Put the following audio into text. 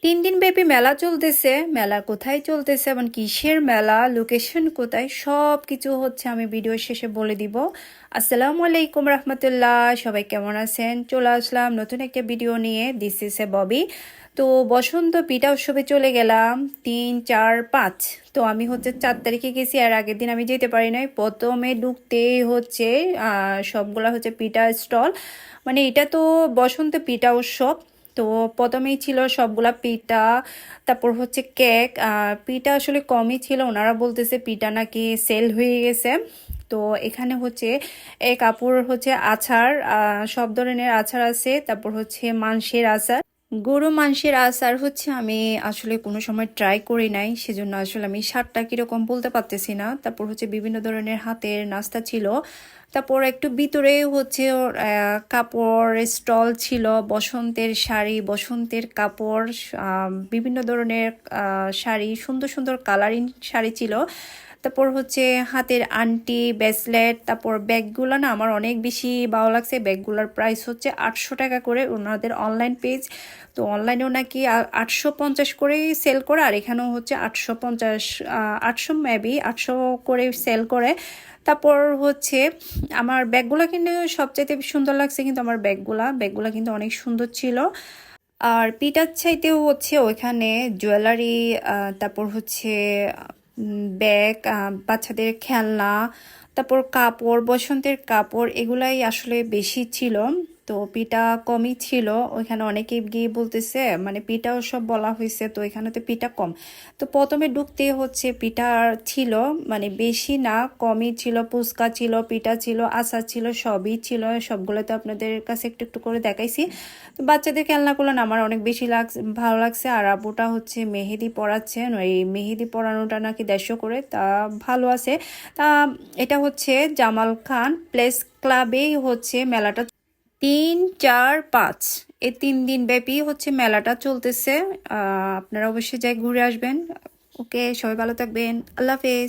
3 দিন ব্যাপী মেলা চলতেছে। মেলা কোথায় চলতেছে এবং কিসের মেলা, লোকেশন কোথায়, সব কিছু হচ্ছে আমি ভিডিও শেষে বলে দিব। আসসালামু আলাইকুম রহমতুল্লাহ, সবাই কেমন আছেন? চলে আসলাম নতুন একটা ভিডিও নিয়ে। This is a Bobby. তো বসন্ত পিঠা উৎসবে চলে গেলাম 3, 4, 5। তো আমি হচ্ছে 4 তারিখে গেছি, আর আগের দিন আমি যেতে পারি নাই। প্রথমে ঢুকতেই হচ্ছে সবগুলা হচ্ছে পিঠা স্টল, মানে এটা তো বসন্ত পিঠা উৎসব। তো প্রথমেই ছিল সবগুলা পিঠা, তারপর হচ্ছে কেক। পিঠা আসলে কমই ছিল, ওনারা বলতেছে পিঠা নাকি সেল হয়ে গেছে। তো এখানে হচ্ছে এক আপুর হচ্ছে আচার, সব ধরনের আচার আছে। তারপর হচ্ছে মাংসের আচার, গরু মাংসের আচার হচ্ছে আমি আসলে কোনো সময় ট্রাই করি নাই, সেজন্য আসলে আমি স্বাদটা কিরকম বলতে পারতেছি না। তারপর হচ্ছে বিভিন্ন ধরনের হাতের নাস্তা ছিল। তারপর একটু ভিতরে হচ্ছে ওর কাপড় স্টল ছিল, বসন্তের শাড়ি, বসন্তের কাপড়, বিভিন্ন ধরনের শাড়ি, সুন্দর সুন্দর কালারিং শাড়ি ছিল। তারপর হচ্ছে হাতের আংটি, ব্রেসলেট, তারপর ব্যাগগুলো না আমার অনেক বেশি ভালো লাগছে। ব্যাগগুলোর প্রাইস হচ্ছে 800 টাকা করে, ওনাদের অনলাইন পেজ। তো অনলাইনেও নাকি 850 করেই সেল করে, আর এখানেও হচ্ছে 850, 800 মেবি 800 করে সেল করে। তারপর হচ্ছে আমার ব্যাগগুলো কিন্তু সবচাইতে সুন্দর লাগছে, কিন্তু আমার ব্যাগগুলা কিন্তু অনেক সুন্দর ছিল। আর পিঠার চাইতেও হচ্ছে ওইখানে জুয়েলারি, তারপর হচ্ছে ব্যাগ, বাচ্চাদের খেলনা, তারপর কাপড়, বসন্তের কাপড়, এগুলাই আসলে বেশি ছিল। তো পিঠা কমই ছিল। ওইখানে অনেকে গিয়ে বলতেছে মানে পিঠাও সব বলা হয়েছে, তো এখানে তো পিঠা কম। তো প্রথমে ঢুকতে হচ্ছে পিঠা ছিল, মানে বেশি না, কমই ছিল। ফুচকা ছিল, পিঠা ছিল, আচার ছিল, সবই ছিল। সবগুলো তো আপনাদের কাছে একটু একটু করে দেখাইছি। তো বাচ্চাদের খেলনাগুলো না আমার অনেক বেশি ভালো লাগছে। আর আব্বুটা হচ্ছে মেহেদি পড়াচ্ছেন, ওই মেহেদি পড়ানোটা নাকি 150 করে, তা ভালো আছে। তা এটা হচ্ছে জামাল খান প্লেস ক্লাবেই হচ্ছে মেলাটা 3, 4, 5, এই 3 দিন ব্যাপী হচ্ছে মেলাটা চলতেছে। আপনারা অবশ্যই যাই ঘুরে আসবেন। ওকে, সবাই ভালো থাকবেন, আল্লাহ হাফেজ।